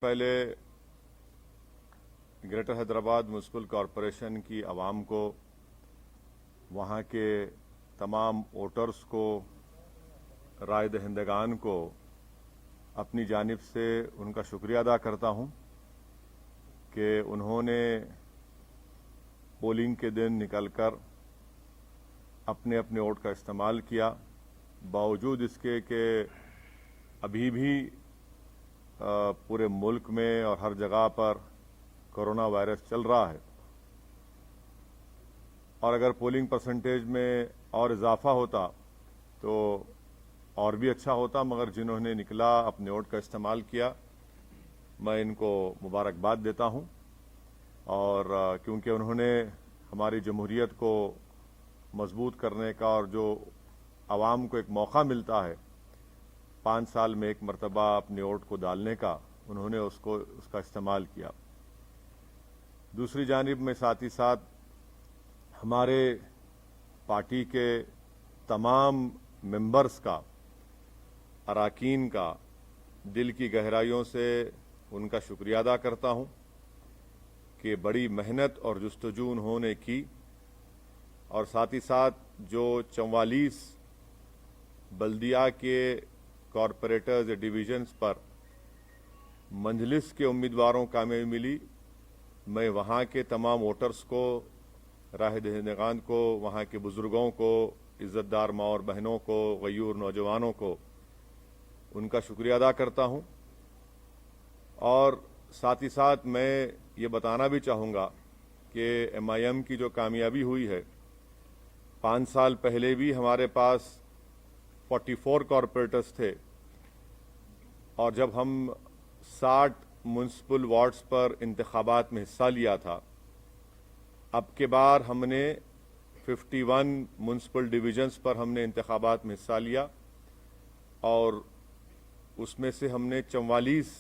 पहले greater Hyderabad municipal corporation की आवाम को, वहाँ के तमाम वोटर्स को, राय दहिंदगान को अपनी जानिब से उनका शुक्रिया अदा करता हूँ कि उन्होंने पोलिंग के दिन निकलकर अपने अपने वोट का इस्तेमाल किया, बावजूद इसके कि अभी भी पूरे मुल्क में और हर जगह पर कोरोना वायरस चल रहा है। और अगर पोलिंग परसेंटेज में और इजाफा होता तो और भी अच्छा होता, मगर जिन्होंने निकला अपने वोट का इस्तेमाल किया, मैं इनको मुबारकबाद देता हूं। और क्योंकि उन्होंने हमारी जमहूरियत को मजबूत करने का और जो आवाम को एक मौका मिलता है 5 साल में एक मरतबा अपने वोट को डालने का, उन्होंने उसका इस्तेमाल किया। दूसरी जानिब में साथ ही साथ हमारे पार्टी के तमाम मेंबर्स का, अराकीन का दिल की गहराइयों से उनका शुक्रिया अदा करता हूं कि बड़ी मेहनत और जुस्तजू उन्होंने की, और साथ ही साथ जो 44 बल्दिया के कॉरपोरेटर्स या डिवीजन्स पर मंजलिस के उम्मीदवारों को कामयाबी मिली, मैं वहाँ के तमाम वोटर्स को, राह दहिंदगान को, वहाँ के बुजुर्गों को, इज्जतदार माँ और बहनों को, गयूर नौजवानों को उनका शुक्रिया अदा करता हूँ। और साथ ही साथ मैं ये बताना भी चाहूँगा कि MIM की जो कामयाबी हुई है, 5 साल पहले भी हमारे पास 44 कॉरपोरेटर्स थे, और जब हम 60 म्युनिसिपल वार्ड्स पर इंतखाबात में हिस्सा लिया था, अब के बार हमने 51 म्युनिसिपल डिवीजन्स पर हमने इंतखाबात में हिस्सा लिया, और उसमें से हमने 44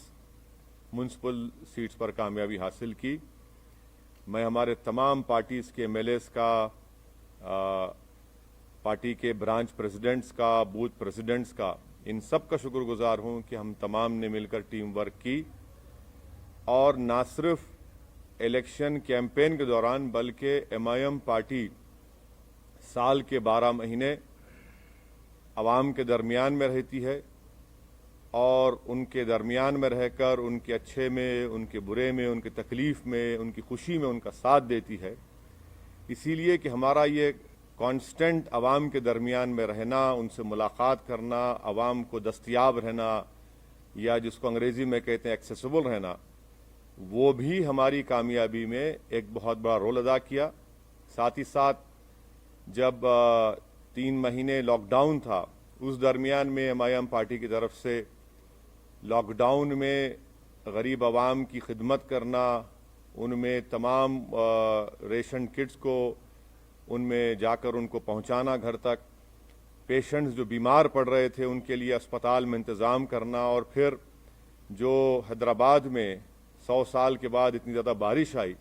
म्युनिसिपल सीट्स पर कामयाबी हासिल की। मैं हमारे तमाम पार्टीज़ के MLAs का, पार्टी के ब्रांच प्रेसिडेंट्स का, बूथ प्रेसिडेंट्स का, इन सब का शुक्रगुजार हूं कि हम तमाम ने मिलकर टीम वर्क की, और ना सिर्फ इलेक्शन कैंपेन के दौरान बल्कि MIM पार्टी साल के 12 महीने आवाम के दरमियान में रहती है, और उनके दरमियान में रहकर उनके अच्छे में, उनके बुरे में, उनकी तकलीफ में, उनकी खुशी में उनका साथ देती है। इसीलिए कि हमारा ये कांस्टेंट आवाम के दरमियान में रहना, उनसे मुलाकात करना, आवाम को दस्तयाब रहना, या जिसको अंग्रेजी में कहते हैं एक्सेसिबल रहना, वो भी हमारी कामयाबी में एक बहुत बड़ा रोल अदा किया। साथ ही साथ जब 3 महीने लॉकडाउन था, उस दरमियान में MIM पार्टी की तरफ से लॉकडाउन में गरीब आवाम की खिदमत करना, उनमें तमाम रेशन किट्स को उनमें जाकर उनको पहुंचाना घर तक, पेशेंट्स जो बीमार पड़ रहे थे उनके लिए अस्पताल में इंतज़ाम करना, और फिर जो हैदराबाद में 100 साल के बाद इतनी ज़्यादा बारिश आई,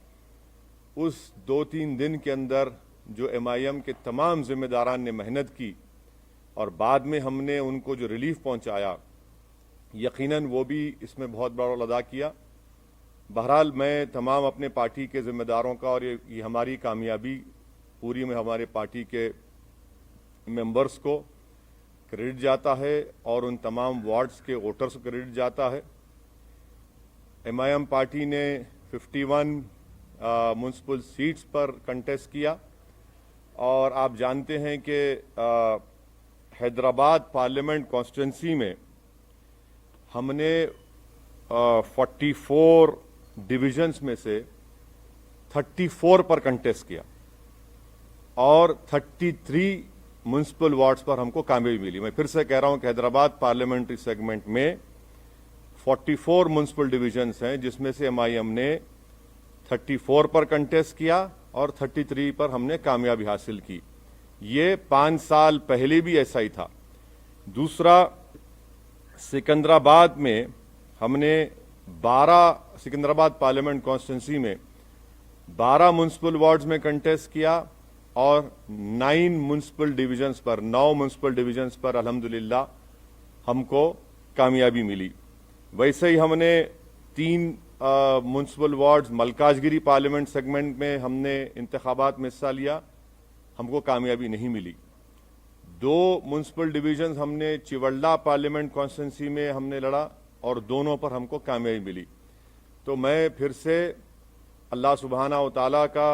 उस 2-3 दिन के अंदर जो MIM के तमाम जिम्मेदारान ने मेहनत की और बाद में हमने उनको जो रिलीफ पहुंचाया, यकीनन वो भी इसमें बहुत बड़ा रोल अदा किया। बहरहाल मैं तमाम अपने पार्टी के जिम्मेदारों का, और ये हमारी कामयाबी पूरी में हमारे पार्टी के मेंबर्स को क्रेडिट जाता है, और उन तमाम वार्ड्स के वोटर्स को क्रेडिट जाता है। MIM पार्टी ने 51 म्युनिसिपल सीट्स पर कंटेस्ट किया, और आप जानते हैं कि हैदराबाद पार्लियामेंट कॉन्स्टिट्यूंसी में हमने 44 डिविजन्स में से 34 पर कंटेस्ट किया, और 33 म्युनिसिपल वार्ड्स पर हमको कामयाबी मिली। मैं फिर से कह रहा हूं कि हैदराबाद पार्लियामेंट्री सेगमेंट में 44 म्युनिसिपल डिविजन्स हैं, जिसमें से MIM ने 34 पर कंटेस्ट किया और 33 पर हमने कामयाबी हासिल की। ये 5 साल पहले भी ऐसा ही था। दूसरा, सिकंदराबाद में हमने 12 सिकंदराबाद पार्लियामेंट कॉन्स्टिट्यूंसी में 12 म्युनिसिपल वार्ड्स में कंटेस्ट किया, और 9 म्युनिसिपल डिविजन्स पर, 9 म्युनिसिपल डिविजन्स पर अल्हम्दुलिल्लाह हमको कामयाबी मिली। वैसे ही हमने 3 municipal wards Malkajgiri parliament segment में हमने इंतखाबात में हिस्सा लिया, हमको कामयाबी नहीं मिली। 2 म्युनिसिपल डिवीजन्स हमने चिवल्ला पार्लियामेंट कॉन्स्टिट्यूंसी में हमने लड़ा और दोनों पर हमको कामयाबी मिली। तो मैं फिर से अल्लाह सुब्हाना व तआला का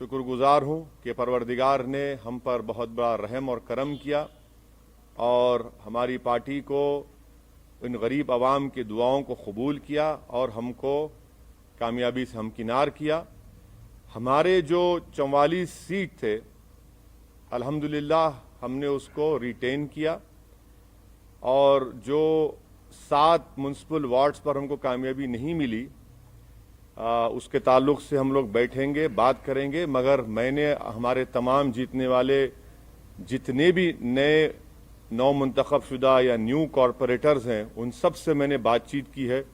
शुक्रगुजार हूँ कि परवरदिगार ने हम पर बहुत बड़ा रहम और करम किया और हमारी पार्टी को इन गरीब आवाम की दुआओं को कबूल किया और हमको कामयाबी से हमकिनार किया। हमारे जो 44 सीट थे अल्हम्दुलिल्लाह हमने उसको रिटेन किया और जो 7 म्युनिसिपल वार्ड्स पर हमको कामयाबी नहीं मिली उसके ताल्लुक से हम लोग बैठेंगे, बात करेंगे। मगर मैंने हमारे तमाम जीतने वाले जितने भी नए नौ मुंतखब शुदा या न्यू कॉरपोरेटर्स हैं उन सब से मैंने बातचीत की है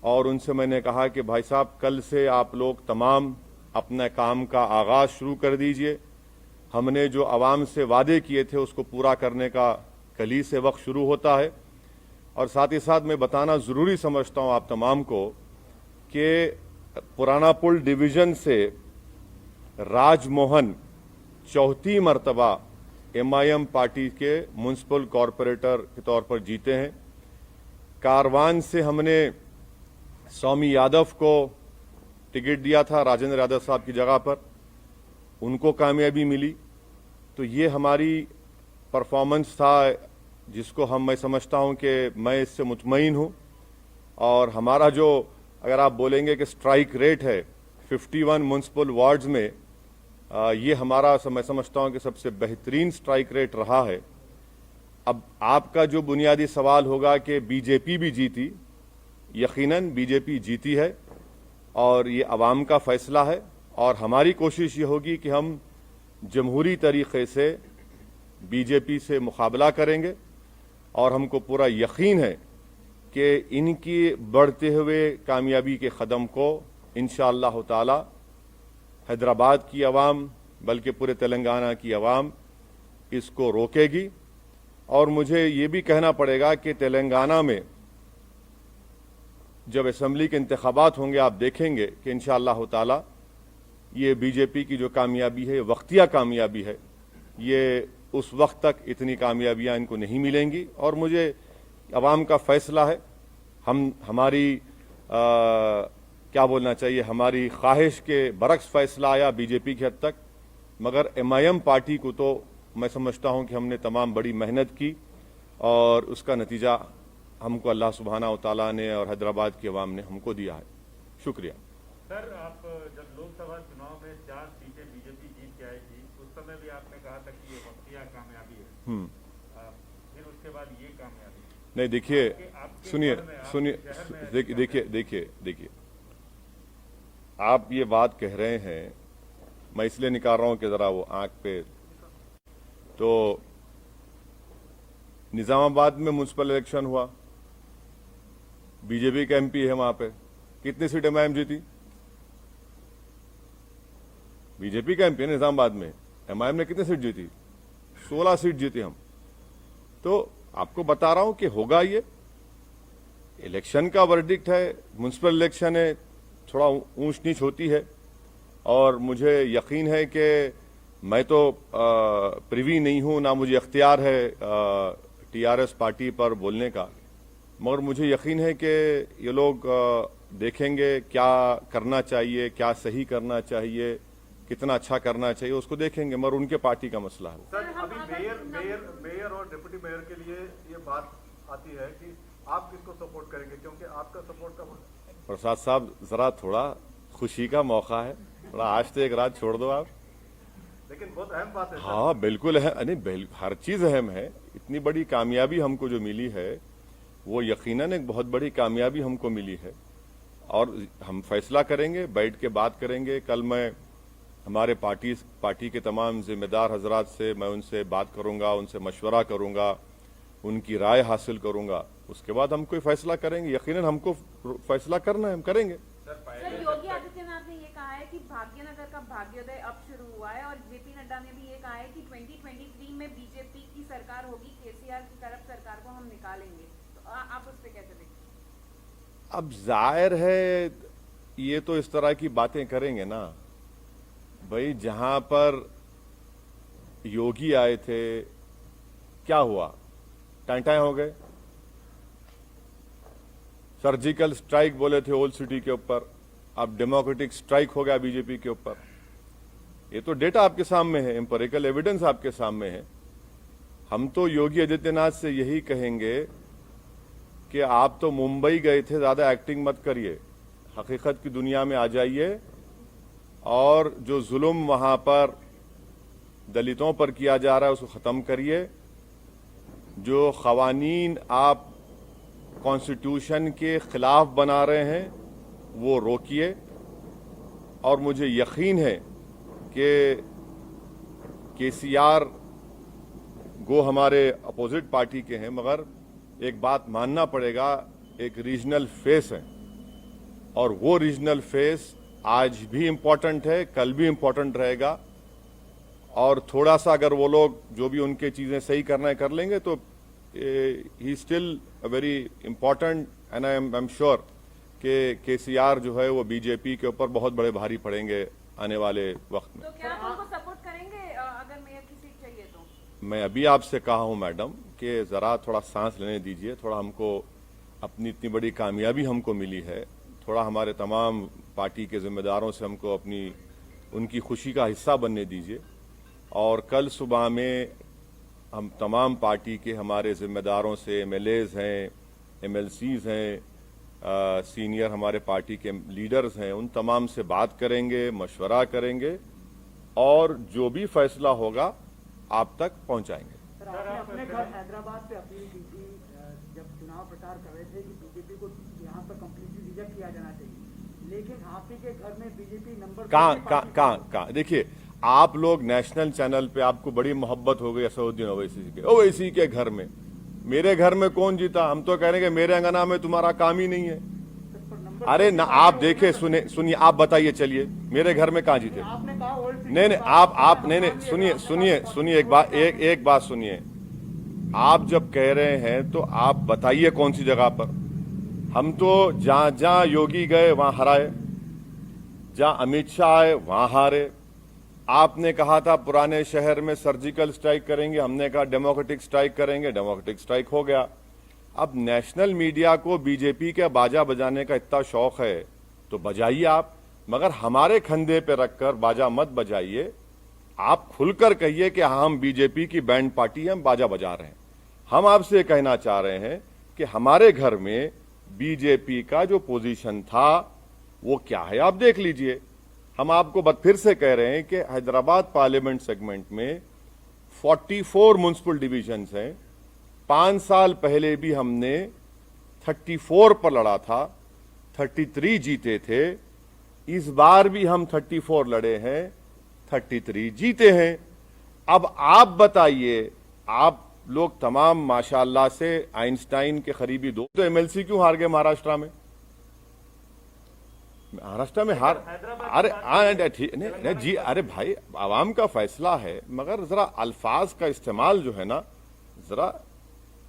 और उनसे मैंने कहा कि भाई साहब कल से आप लोग तमाम अपने काम का आगाज़ शुरू कर दीजिए। हमने जो आवाम से वादे किए थे उसको पूरा करने का कल से वक्त शुरू होता है। और साथ ही साथ मैं बताना ज़रूरी समझता हूँ आप तमाम को कि पुराना पुल डिवीज़न से राजमोहन चौथी मरतबा MIM पार्टी के म्युनिसिपल कॉरपोरेटर के तौर पर जीते हैं। कारवान से हमने स्वामी यादव को टिकट दिया था राजेंद्र यादव साहब की जगह पर, उनको कामयाबी मिली। तो ये हमारी परफॉर्मेंस था जिसको मैं समझता हूं कि मैं इससे मुतमईन हूं। और हमारा जो अगर आप बोलेंगे कि स्ट्राइक रेट है 51 म्युनिसिपल वार्ड्स में, ये हमारा मैं समझता हूं कि सबसे बेहतरीन स्ट्राइक रेट रहा है। अब आपका जो बुनियादी सवाल होगा कि बीजेपी भी जीती, यकीनन बीजेपी जीती है और ये अवाम का फैसला है और हमारी कोशिश ये होगी कि हम जमहूरी तरीके से बीजेपी से मुकाबला करेंगे और हमको पूरा यकीन है कि इनकी बढ़ते हुए कामयाबी के कदम को इंशाअल्लाह ताला हैदराबाद की आवाम बल्कि पूरे तेलंगाना की आवाम इसको रोकेगी। और मुझे ये भी कहना पड़ेगा कि तेलंगाना में जब असेंबली के इंतखाबात होंगे आप देखेंगे कि इंशाअल्लाह ताला ये बीजेपी की जो कामयाबी है वक्तिया कामयाबी है, ये उस वक्त तक इतनी कामयाबियां इनको नहीं मिलेंगी। और मुझे अवाम का फैसला है, हमारी क्या बोलना चाहिए, हमारी ख्वाहिश के बरक्स फैसला आया बीजेपी की हद तक। मगर MIM पार्टी को तो मैं समझता हूं कि हमने तमाम बड़ी मेहनत की और उसका नतीजा हमको अल्लाह सुब्हाना व तआला ने और हैदराबाद की आवाम ने हमको दिया है। शुक्रिया। सर, आप जब लोकसभा चुनाव में 4 सीटें बीजेपी जीत के आई थी उस समय भी आपने कहा था कि ये वक्तिया कामयाबी है, फिर उसके बाद ये कामयाबी नहीं। देखिए सुनिए, देखिए आप ये बात कह रहे हैं, मैं इसलिए निकाल रहा हूं कि जरा वो आंख पे, तो निजामाबाद में म्युनिसिपल इलेक्शन हुआ, बीजेपी का MP है वहां पे, कितनी सीट MIM जीती? बीजेपी का MP है निजामाबाद में, MIM ने कितनी सीट जीती? 16 सीट जीती हम। तो आपको बता रहा हूं कि होगा ये, इलेक्शन का वर्डिक्ट है, म्युनिसिपल इलेक्शन है, थोड़ा ऊंच नीच होती है। और मुझे यकीन है कि मैं तो प्रिवी नहीं हूं, ना मुझे अख्तियार है TRS पार्टी पर बोलने का, मगर मुझे यकीन है कि ये लोग देखेंगे क्या करना चाहिए, क्या सही करना चाहिए, कितना अच्छा करना चाहिए, उसको देखेंगे, मगर उनके पार्टी का मसला है। सर, अभी मेयर और डिप्टी मेयर के लिए ये बात आती है कि आप किसको सपोर्ट करेंगे, क्योंकि आपका सपोर्ट का प्रसाद साहब जरा थोड़ा खुशी का मौका है, थोड़ा आज तो एक रात छोड़ दो आप। लेकिन बहुत अहम बात है। हाँ बिल्कुल है, नहीं हर चीज अहम है। इतनी बड़ी कामयाबी हमको जो मिली है वो यकीनन एक बहुत बड़ी कामयाबी हमको मिली है और हम फैसला करेंगे, बैठ के बात करेंगे। कल मैं हमारे पार्टी के तमाम जिम्मेदार हजरात से मैं उनसे बात करूंगा, उनसे मशवरा करूंगा, उनकी राय हासिल करूंगा, उसके बाद हम कोई फैसला करेंगे। यकीनन हमको फैसला करना है, हम करेंगे। सर, योगी आदित्यनाथ ने ये कहा है कि भाग्यनगर का भाग्योदय अब शुरू हुआ है और JP नड्डा ने भी ये कहा है कि 2023 में बीजेपी की सरकार होगी, KCR की करप्ट सरकार को हम निकालेंगे। तो आप उस पर कैसे देखते हैं? अब जाहिर है ये तो इस तरह की बातें करेंगे ना भाई। जहां पर योगी आए थे क्या हुआ, टांटाएं हो गए। सर्जिकल स्ट्राइक बोले थे ओल्ड सिटी के ऊपर, अब डेमोक्रेटिक स्ट्राइक हो गया बीजेपी के ऊपर। ये तो डेटा आपके सामने है, एम्पिरिकल एविडेंस आपके सामने है। हम तो योगी आदित्यनाथ से यही कहेंगे कि आप तो मुंबई गए थे, ज्यादा एक्टिंग मत करिए, हकीकत की दुनिया में आ जाइए और जो जुल्म वहां पर दलितों पर किया जा रहा है उसको खत्म करिए। जो खवानीन आप कॉन्स्टिट्यूशन के खिलाफ बना रहे हैं वो रोकिए। और मुझे यकीन है कि केसीआर गो हमारे अपोजिट पार्टी के हैं, मगर एक बात मानना पड़ेगा, एक रीजनल फेस है और वो रीजनल फेस आज भी इम्पोर्टेंट है, कल भी इम्पोर्टेंट रहेगा। और थोड़ा सा अगर वो लोग जो भी उनके चीजें सही करना है कर लेंगे तो he still a very important and I am sure कि केसीआर जो है वो बीजेपी के ऊपर बहुत बड़े भारी पड़ेंगे आने वाले वक्त में। तो क्या आप उनको सपोर्ट करेंगे अगर मेयर की सीट चाहिए तो? मैं अभी आपसे कहा हूं मैडम कि जरा थोड़ा सांस लेने दीजिए, थोड़ा हमको अपनी इतनी बड़ी कामयाबी हमको मिली है, थोड़ा हमारे तमाम पार्टी के जिम्मेदारों से हमको अपनी उनकी खुशी का हिस्सा बनने दीजिए। और कल सुबह में हम तमाम पार्टी के हमारे जिम्मेदारों से, एमएलएज हैं, एमएलसीज हैं, सीनियर हमारे पार्टी के लीडर्स हैं, उन तमाम से बात करेंगे, मशवरा करेंगे और जो भी फैसला होगा आप तक पहुंचाएंगे। सर, आपने अपने घर हैदराबाद से अपील की थी जब चुनाव प्रचार कर रहे थे कि बीजेपी को यहाँ पर कंप्लीटली रिजेक्ट किया जाना चाहिए, लेकिन आप ही के घर में बीजेपी नंबर कहाँ देखिए, आप लोग नेशनल चैनल पे आपको बड़ी मोहब्बत हो गई असदुद्दीन ओवैसी के घर में। मेरे घर में कौन जीता? हम तो कह रहे हैं कि मेरे अंगना में तुम्हारा काम ही नहीं है। अरे ना, आप देखे सुनिए, आप बताइए, चलिए मेरे घर में कहाँ जीते? आपने कहा नहीं आप नहीं, सुनिए एक बात सुनिए। आप जब कह रहे हैं तो आप बताइए कौन सी जगह पर। हम तो जहां योगी गए वहां हराए, जहां अमित शाह आए वहां हारे। आपने कहा था पुराने शहर में सर्जिकल स्ट्राइक करेंगे, हमने कहा डेमोक्रेटिक स्ट्राइक करेंगे, डेमोक्रेटिक स्ट्राइक हो गया। अब नेशनल मीडिया को बीजेपी के बाजा बजाने का इतना शौक है तो बजाइए आप, मगर हमारे कंधे पे रखकर बाजा मत बजाइए। आप खुलकर कहिए कि हम बीजेपी की बैंड पार्टी हैं, हम बाजा बजा रहे हैं। हम आपसे कहना चाह रहे हैं कि हमारे घर में बीजेपी का जो पोजीशन था वो क्या है आप देख लीजिए। हम आपको फिर से कह रहे हैं कि हैदराबाद पार्लियामेंट सेगमेंट में 44 म्युनिसिपल डिविजन्स हैं। 5 साल पहले भी हमने 34 पर लड़ा था, 33 जीते थे। इस बार भी हम 34 लड़े हैं, 33 जीते हैं। अब आप बताइए, आप लोग तमाम माशाअल्लाह से आइंस्टाइन के करीबी दो, तो एमएलसी क्यों हार गए महाराष्ट्र में? महाराष्ट्र में हार, अरे ठीक नहीं जी, अरे भाई आवाम का फैसला है, मगर जरा अल्फाज का इस्तेमाल जो है ना, जरा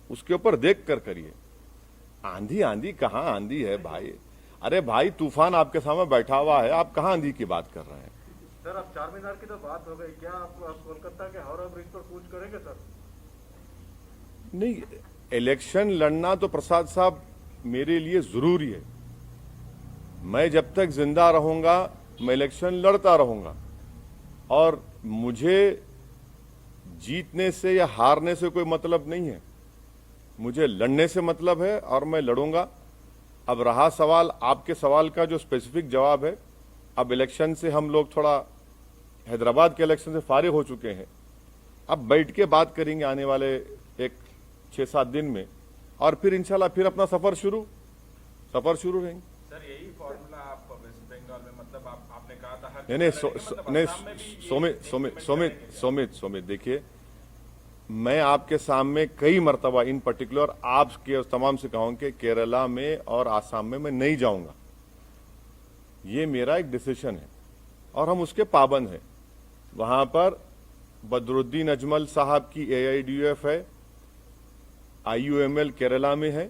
उसके ऊपर देख कर करिए। आंधी कहाँ आंधी है भाई? अरे भाई तूफान आपके सामने बैठा हुआ है, आप कहाँ आंधी की बात कर रहे हैं? सर, अब चार मीनार की तो बात हो गई, क्या आप कोलकाता के हावड़ा ब्रिज पर कूच करेंगे सर? नहीं, इलेक्शन लड़ना तो प्रसाद साहब मेरे लिए जरूरी है। मैं जब तक जिंदा रहूंगा मैं इलेक्शन लड़ता रहूंगा और मुझे जीतने से या हारने से कोई मतलब नहीं है, मुझे लड़ने से मतलब है और मैं लड़ूंगा। अब रहा सवाल, आपके सवाल का जो स्पेसिफिक जवाब है, अब इलेक्शन से हम लोग थोड़ा हैदराबाद के इलेक्शन से फारिग हो चुके हैं, अब बैठ के बात करेंगे आने वाले एक 6-7 दिन में और फिर इंशाल्लाह फिर अपना सफर शुरू रहेंगे। सर, यही फॉर्मूला आप वेस्ट बंगाल में, मतलब आपने कहा था सोमित देखिए, मैं आपके सामने कई मर्तबा इन पर्टिकुलर आपके तमाम से कहूं कि केरला में और आसाम में मैं नहीं जाऊंगा। ये मेरा एक डिसीजन है और हम उसके पाबंद हैं। वहां पर बदरुद्दीन अजमल साहब की AIDUF है, IUML केरला में है,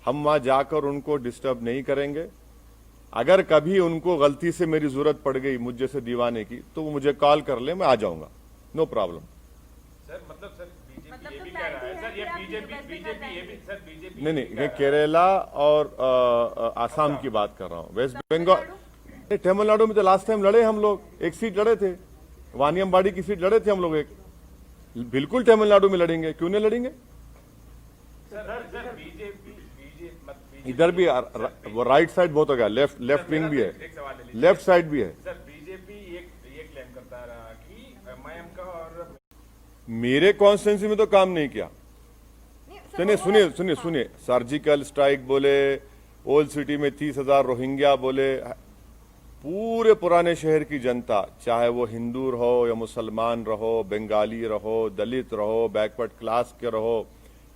हम वहां जाकर उनको डिस्टर्ब नहीं करेंगे। अगर कभी उनको गलती से मेरी जरूरत पड़ गई मुझ जैसे दीवाने की तो वो मुझे कॉल कर ले, मैं आ जाऊंगा, नो प्रॉब्लम। सर मतलब सर बीजेपी ये भी कह रहा है सर, ये बीजेपी ये भी सर बीजेपी नहीं, ये केरला और आसाम की बात कर रहा हूँ। वेस्ट बंगाल, तमिलनाडु में तो लास्ट टाइम लड़े हम लोग, एक सीट लड़े थे, वानियमबाड़ी की सीट लड़े थे हम लोग एक। बिल्कुल तमिलनाडु में लड़ेंगे, क्यों नहीं लड़ेंगे? सर बीजेपी इधर भी वो राइट साइड बहुत हो गया, लेफ्ट विंग भी है, एक सवाल ले लीजिए। लेफ्ट साइड भी है। सर बीजेपी ये क्लेम करता रहा कि एमआईएम का और मेरे कॉन्स्टिट्यूंसी में तो काम नहीं किया। सुनिए, सर्जिकल स्ट्राइक बोले, ओल्ड सिटी में 30,000 रोहिंग्या बोले, पूरे पुराने शहर की जनता, चाहे वो हिंदू रहो या मुसलमान रहो, बंगाली रहो, दलित रहो, बैकवर्ड क्लास के रहो,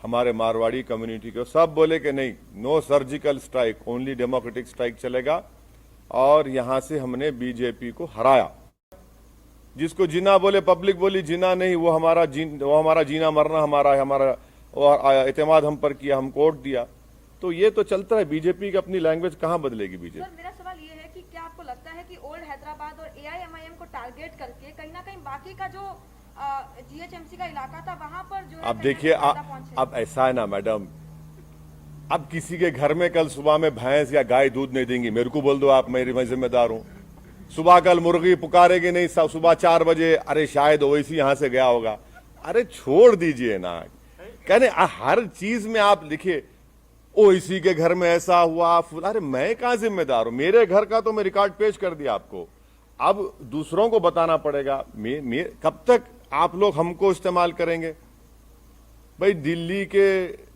हमारे मारवाड़ी कम्युनिटी के, सब बोले कि नहीं, no surgical strike, only democratic strike चलेगा। और यहां से हमने बीजेपी को हराया। जिसको जिना बोले, पब्लिक बोली जिना नहीं, वो हमारा जीना मरना हमारा एतमाद हम पर किया, हम कोर्ट दिया। तो ये तो चलता है, बीजेपी की अपनी लैंग्वेज कहां बदलेगी बीजेपी? सर मेरा सवाल ये है कि क्या आपको लगता है कि ओल्ड हैदराबाद और एआईएमआईएम को टारगेट करके कहीं ना कहीं बाकी का जो जीएचएमसी का इलाका था वहां पर जो है अब देखिए, अब ऐसा है ना मैडम, अब किसी के घर में कल सुबह में भैंस या गाय दूध नहीं देंगी, मेरे को बोल दो आप, मैं जिम्मेदार हूं। सुबह कल मुर्गी पुकारेगी नहीं, सुबह 4 बजे, अरे शायद ओवैसी यहां से गया होगा। अरे छोड़ दीजिए ना, कहने हर चीज में आप लिखिए ओवैसी के घर में ऐसा हुआ, अरे मैं कहां जिम्मेदार हूं? मेरे घर का तो मैं रिकॉर्ड पेश कर दिया आपको, अब दूसरों को बताना पड़ेगा। कब तक आप लोग हमको इस्तेमाल करेंगे? भाई दिल्ली के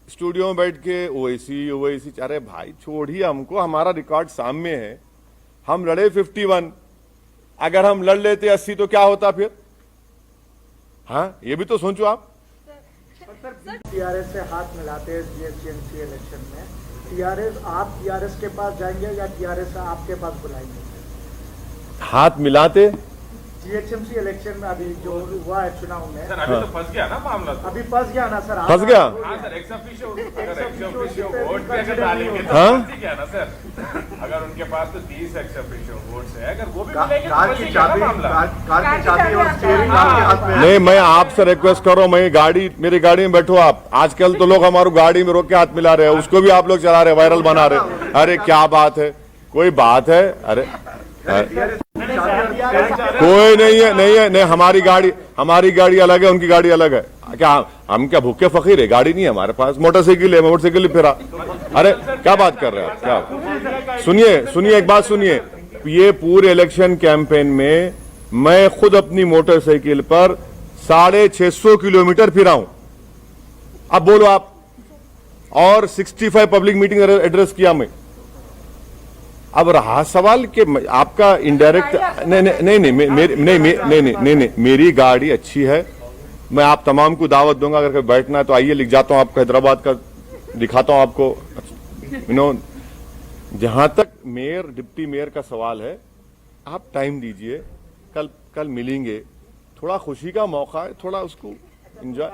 स्टूडियो में बैठ के ओवैसी, अरे भाई छोड़िए हमको, हमारा रिकॉर्ड सामने है। हम लड़े 51, अगर हम लड़ लेते 80 तो क्या होता फिर? हाँ, ये भी तो सोचो आप। टीआरएस से हाथ मिलाते हैं जीएचएमसी इलेक्शन में, टीआरएस, आप टीआरएस के पास जाएंगे या टीआरएस आपके पास बुलाएंगे? हाथ मिलाते जीएचएमसी इलेक्शन में अभी जो हुआ है चुनाव में, सर अभी तो फंस गया ना मामला, तो अभी फंस गया ना सर? फंस गया। हाँ सर, एक्स ऑफिशियो वोट पे अगर डालेंगे तो हाँ? फंस ही गया ना सर। अगर उनके पास तो 30 एक्स ऑफिशियो वोट्स है, अगर वो भी मिलेंगे तो कार फंस की ही गया ना चाबी, मामला। कार की चाबी और स्टीयरिंग आपके हाथ में है। नहीं, मैं आपसे रिक्वेस्ट कर रहा हूं, मैं मेरी गाड़ी में बैठो आप। आजकल तो लोग हमारी गाड़ी में रोक के हाथ मिला रहे हैं, उसको भी आप लोग चला रहे, वायरल बना रहे। अरे क्या बात है, कोई बात है? अरे कोई नहीं है, नहीं, हमारी गाड़ी अलग है, उनकी गाड़ी अलग है। क्या हम क्या भूखे फकीर है? गाड़ी नहीं है हमारे पास, मोटरसाइकिल है, मोटरसाइकिल फिरा। अरे क्या बात कर रहे हैं आप? क्या? सुनिए, एक बात सुनिए, ये पूरे इलेक्शन कैंपेन में मैं खुद अपनी मोटरसाइकिल पर 650 किलोमीटर फिरा हूं। अब बोलो आप, और 65 पब्लिक मीटिंग एड्रेस किया मैं। अब रहा सवाल कि आपका इनडायरेक्ट, नहीं, मेरी गाड़ी अच्छी है। मैं आप तमाम को दावत दूंगा, अगर कभी बैठना है तो आइए, लिख जाता हूं आपको, हैदराबाद का दिखाता हूं आपको। जहां तक मेयर डिप्टी मेयर का सवाल है, आप टाइम दीजिए, कल मिलेंगे, थोड़ा खुशी का मौका है, थोड़ा उसको एंजॉय।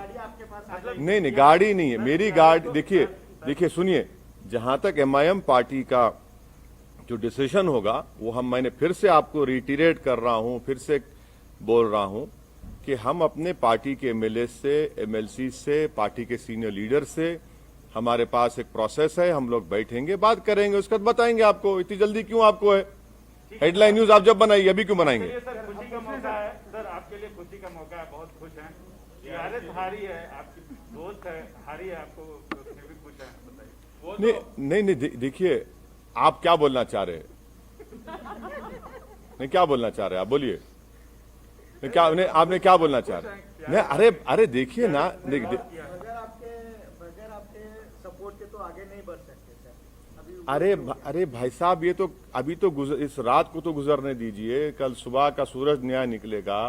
नहीं, गाड़ी नहीं है मेरी गाड़ी। देखिए सुनिए, जहां तक एमआईएम पार्टी का जो डिसीजन होगा वो मैंने फिर से आपको रिटीरेट कर रहा हूं, फिर से बोल रहा हूं कि हम अपने पार्टी के एमएलए से, एमएलसी से, पार्टी के सीनियर लीडर से, हमारे पास एक प्रोसेस है, हम लोग बैठेंगे, बात करेंगे, उसके बाद बताएंगे आपको। इतनी जल्दी क्यों आपको है? हेडलाइन न्यूज आप जब बनाइए, अभी क्यों बनाएंगे? सर खुशी का मौका है सर, आपके लिए खुशी का मौका है, बहुत खुश हैं। टीआरएस हारी है, आपकी दोस्त है, हारी है, आपको उसमें भी खुश है, बताइए। नहीं, देखिए आप क्या बोलना चाह रहे हैं? नहीं, क्या बोलना चाह रहे हैं आप? बोलिए, आपने क्या बोलना चाह रहे हैं? नहीं, अरे देखिए ना, बगैर आपके सपोर्ट के तो आगे नहीं बढ़ सकते सर। अरे भाई साहब, ये तो अभी तो इस रात को तो गुजरने दीजिए, कल सुबह का सूरज नया निकलेगा,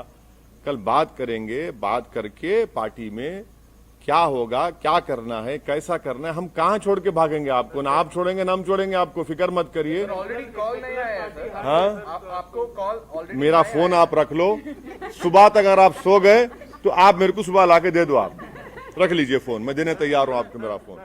कल बात करेंगे, बात करके पार्टी में क्या होगा, क्या करना है, कैसा करना है। हम कहां छोड़ के भागेंगे आपको? ना आप छोड़ेंगे ना हम छोड़ेंगे आपको, फिक्र मत करिए। ऑलरेडी कॉल नहीं आया है सर। हाँ, आपको कॉल ऑलरेडी, मेरा फोन आप रख लो, सुबह तक अगर आप सो गए तो आप मेरे को सुबह लाके दे दो, आप रख लीजिए फोन, मैं देने तैयार हूं आपको मेरा फोन।